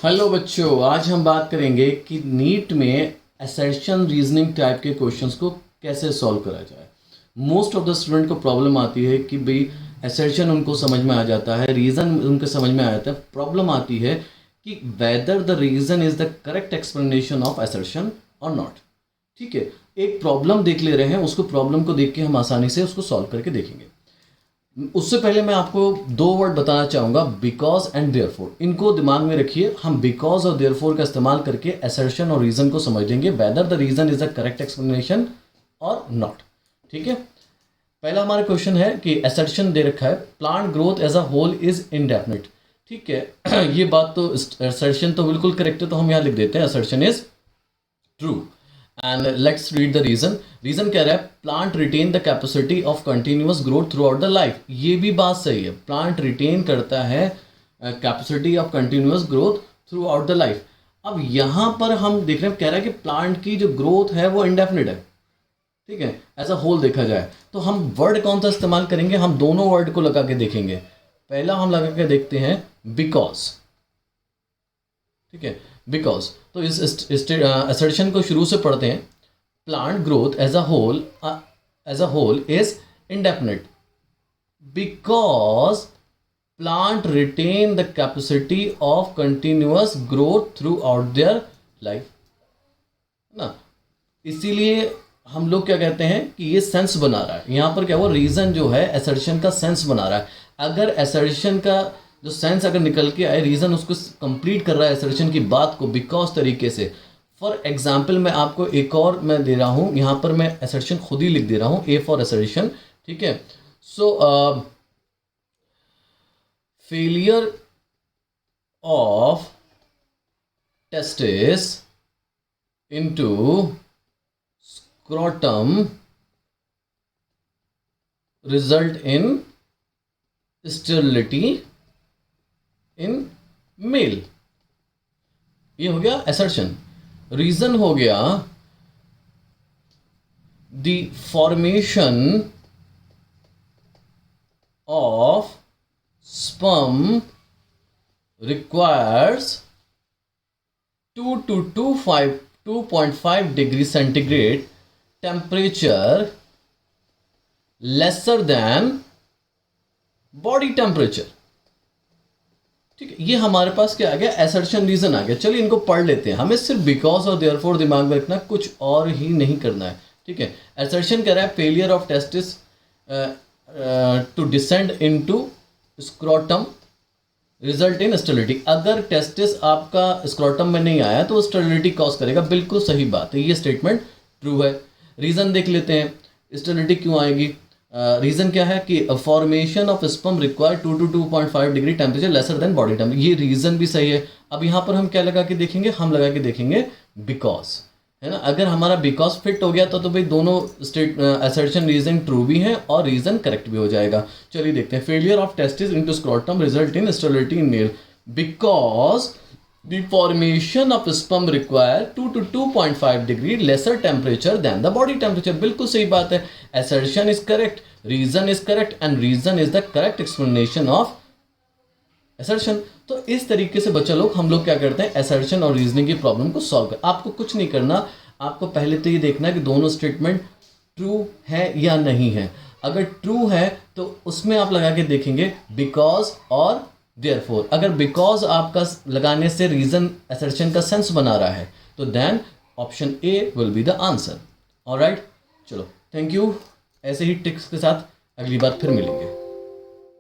Hello बच्चों, आज हम बात करेंगे कि नीट में असर्शन रीजनिंग टाइप के क्वेश्चंस को कैसे सॉल्व करा जाए। मोस्ट ऑफ द स्टूडेंट को प्रॉब्लम आती है कि भाई असर्शन उनको समझ में आ जाता है, रीज़न उनको समझ में आ जाता है, प्रॉब्लम आती है कि whether the reason is the correct explanation of assertion और नॉट। ठीक है, एक प्रॉब्लम देख ले रहे हैं, उसको प्रॉब्लम को देख के हम आसानी से उसको सॉल्व करके देखेंगे। उससे पहले मैं आपको दो वर्ड बताना चाहूँगा, बिकॉज एंड देयरफॉर। इनको दिमाग में रखिए। हम बिकॉज और देयरफॉर का इस्तेमाल करके असर्शन और रीज़न को समझ लेंगे, whether the reason is the correct explanation और नॉट। ठीक है, पहला हमारा क्वेश्चन है कि असर्शन दे रखा है, plant growth as a whole is indefinite. ठीक है ये बात तो, असर्शन तो बिल्कुल करेक्ट है, तो हम यहाँ लिख देते हैं assertion is true. And let's read the reason. Reason कह रहा है plant retain the capacity of continuous growth throughout the life. ये भी बात सही है, प्लांट रिटेन करता है capacity of continuous growth throughout the life. अब यहाँ पर हम देख रहे हैं, कह रहा है कि प्लांट की जो ग्रोथ है वो इंडेफिनिट है। ठीक है, एज अ होल देखा जाए तो हम वर्ड कौन सा इस्तेमाल करेंगे, हम दोनों वर्ड को लगा के देखेंगे। पहला हम लगा के देखते हैं बिकॉज। ठीक है, बिकॉज तो इस असर्शन को शुरू से पढ़ते हैं। Plant growth as a whole is indefinite because plant retain the capacity of continuous growth throughout their life ना। इसीलिए हम लोग क्या कहते हैं कि ये सेंस बना रहा है। यहाँ पर क्या हुआ, रीजन जो है असर्शन का सेंस बना रहा है। अगर असर्शन का जो सेंस अगर निकल के आए, रीज़न उसको कंप्लीट कर रहा है असर्शन की बात को बिकॉज तरीके से। फॉर एग्जाम्पल मैं आपको एक और मैं दे रहा हूँ, यहाँ पर मैं असर्शन खुद ही लिख दे रहा हूँ, ए फॉर असर्शन। ठीक है, so failure of testis into scrotum result in sterility in male. ये हो गया असर्शन। रीजन हो गया the formation of sperm requires 2 to 2.5 degree centigrade temperature lesser than body temperature. ठीक है, ये हमारे पास क्या आ गया, असर्शन रीजन आ गया। चलिए इनको पढ़ लेते हैं। हमें सिर्फ बिकॉज और देयरफॉर दिमाग में रखना, कुछ और ही नहीं करना है। ठीक है, असर्शन कह रहा है failure of testis to descend into scrotum result in sterility. अगर टेस्टिस आपका स्क्रोटम में नहीं आया तो स्टेरिलिटी कॉज करेगा। बिल्कुल सही बात है, ये स्टेटमेंट ट्रू है। रीजन देख लेते हैं, स्टेरिलिटी क्यों आएगी। रीज़न क्या है कि formation of sperm require 2 to 2.5 degree temperature lesser than body temperature. ये रीज़न भी सही है। अब यहाँ पर हम क्या लगा के देखेंगे, हम लगा के देखेंगे बिकॉज, है ना। अगर हमारा बिकॉज फिट हो गया तो भाई दोनों असर्शन रीजन ट्रू भी है और रीजन करेक्ट भी हो जाएगा। चलिए देखते हैं। Failure of testis into scrotum result in sterility in male because the formation of sperm require 2 to 2.5 degree lesser temperature than the body temperature। बिल्कुल सही बात है। assertion is correct, reason is correct and reason is the correct explanation of assertion। तो इस तरीके से बच्चा लोग हम लोग क्या करते हैं, assertion और reasoning की प्रॉब्लम को सॉल्व कर। आपको कुछ नहीं करना, आपको पहले तो ये देखना है कि दोनों स्टेटमेंट ट्रू है या नहीं है। अगर ट्रू है तो उसमें आप लगा के देखेंगे बिकॉज और देयरफॉर। अगर बिकॉज आपका लगाने से रीजन असर्शन का सेंस बना रहा है तो then option A will be the answer. Alright, चलो थैंक यू। ऐसे ही ट्रिक्स के साथ अगली बार फिर मिलेंगे।